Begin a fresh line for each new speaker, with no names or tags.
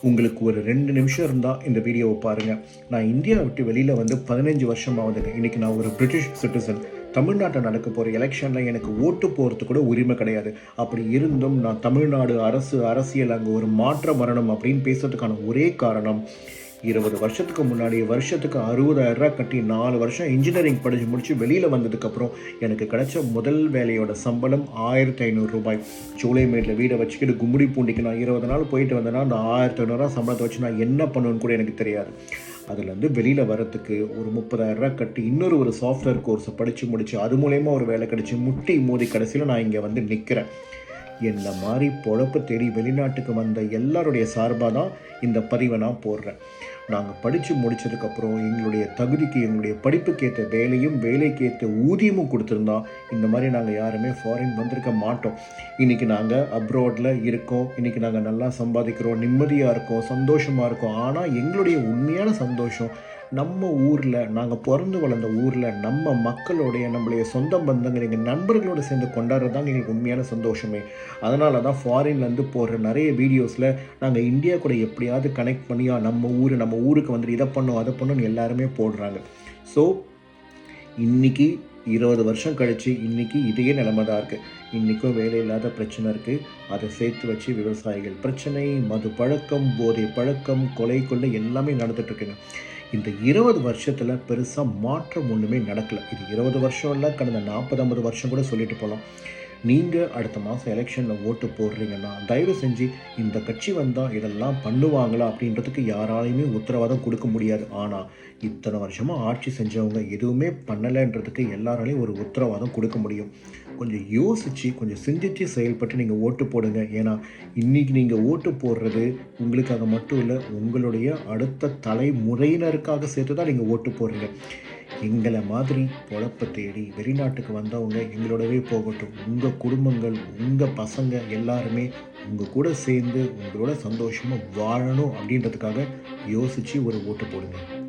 உங்களுக்கு ஒரு 2 நிமிஷம் இருந்தால் இந்த வீடியோவை பாருங்கள். நான் இந்தியா விட்டு வெளியில் வந்து 15 வருஷம் ஆகுதுங்க. இன்றைக்கி நான் ஒரு பிரிட்டிஷ் சிட்டிசன். தமிழ்நாட்டில் நடக்க போகிற எலெக்ஷனில் எனக்கு ஓட்டு போகிறது கூட உரிமை கிடையாது. அப்படி இருந்தும் நான் தமிழ்நாடு அரசியல் அங்கே ஒரு மாற்றம் வரணும் அப்படின்னு பேசுறதுக்கான ஒரே காரணம், 20 வருஷத்துக்கு முன்னாடி வருஷத்துக்கு 60,000 ரூபா கட்டி 4 வருஷம் இன்ஜினியரிங் படித்து முடித்து வெளியில் வந்ததுக்கப்புறம் எனக்கு கிடைச்ச முதல் வேலையோட சம்பளம் 1500 ரூபாய். சோலைமேட்டில் வீடை வச்சுக்கிட்டு கும்முடி பூண்டிக்கு நான் 20 நாள் போயிட்டு வந்தேன்னா அந்த 1500 ரூபா சம்பளத்தை வச்சு நான் என்ன பண்ணுவேன்னு கூட எனக்கு தெரியாது. அதுலேருந்து வெளியில் வரத்துக்கு ஒரு 30,000 ரூபா கட்டி இன்னொரு சாஃப்ட்வேர் கோர்ஸை படித்து முடித்து அது மூலயமா ஒரு வேலை கிடச்சி முட்டி மோதி கடைசியில் நான் இங்கே வந்து நிற்கிறேன். என்ன மாதிரி பொழப்பு தேடி வெளிநாட்டுக்கு வந்த எல்லாருடைய சார்பாக தான் இந்த பதிவை நான் போடுறேன். நாங்கள் படித்து முடித்ததுக்கப்புறம் எங்களுடைய தகுதிக்கு எங்களுடைய படிப்புக்கேற்ற வேலையும் வேலைக்கேற்ற ஊதியமும் கொடுத்துருந்தா இந்த மாதிரி நாங்கள் யாருமே ஃபாரின் வந்திருக்க மாட்டோம். இன்றைக்கி நாங்கள் அப்ராடில் இருக்கோம், இன்றைக்கி நாங்கள் நல்லா சம்பாதிக்கிறோம், நிம்மதியாக இருக்கோம், சந்தோஷமாக இருக்கோம். ஆனால் எங்களுடைய உண்மையான சந்தோஷம் நம்ம ஊரில், நாங்கள் பிறந்து வளர்ந்த ஊரில் நம்ம மக்களோடைய நம்மளுடைய சொந்த பந்தங்கள் எங்கள் நண்பர்களோடு சேர்ந்து கொண்டாடுறது தான் எங்களுக்கு உண்மையான சந்தோஷமே. அதனால தான் ஃபாரின்லேருந்து போடுற நிறைய வீடியோஸில் நாங்கள் இந்தியா கூட எப்படியாவது கனெக்ட் பண்ணி நம்ம ஊருக்கு வந்துட்டு இதை பண்ணோம் அதை பண்ணோன்னு எல்லாருமே போடுறாங்க. ஸோ இன்றைக்கி 20 வருஷம் கழித்து இன்றைக்கி இதையே நிலைமை தான் இருக்குது. இன்றைக்கும் வேலை இல்லாத பிரச்சனை இருக்குது. அதை சேர்த்து வச்சு விவசாயிகள் பிரச்சனை, மது பழக்கம், போதை பழக்கம், கொள்ளை எல்லாமே நடந்துகிட்ருக்குங்க. இந்த 20 வருஷத்தில் பெருசாக மாற்றம் ஒன்றுமே நடக்கலை. இது 20 வருஷம் இல்லை, கடந்த 40-50 வருஷம் கூட சொல்லிட்டு போகலாம். நீங்கள் அடுத்த மாதம் எலெக்ஷனில் ஓட்டு போடுறீங்கன்னா தயவு செஞ்சு இந்த கட்சி வந்தால் இதெல்லாம் பண்ணுவாங்களா அப்படின்றதுக்கு யாராலையுமே உத்தரவாதம் கொடுக்க முடியாது. ஆனால் இத்தனை வருஷமாக ஆட்சி செஞ்சவங்க எதுவுமே பண்ணலைன்றதுக்கு எல்லாராலையும் ஒரு உத்தரவாதம் கொடுக்க முடியும். கொஞ்சம் யோசித்து கொஞ்சம் சிந்தித்து செயல்பட்டு நீங்கள் ஓட்டு போடுங்க. ஏன்னா இன்றைக்கி நீங்கள் ஓட்டு போடுறது உங்களுக்காக மட்டும் இல்லை, உங்களுடைய அடுத்த தலைமுறையினருக்காக சேர்த்து தான் நீங்கள் ஓட்டு போடுறீங்க. எங்களை மாதிரி பொழப்பை தேடி வெளிநாட்டுக்கு வந்தவங்க எங்களோடவே போகட்டும். உங்கள் குடும்பங்கள், உங்கள் பசங்க எல்லாருமே உங்கள் கூட சேர்ந்து உங்களோட சந்தோஷமாக வாழணும் அப்படின்றதுக்காக யோசித்து ஒரு ஓட்டு போடுங்க.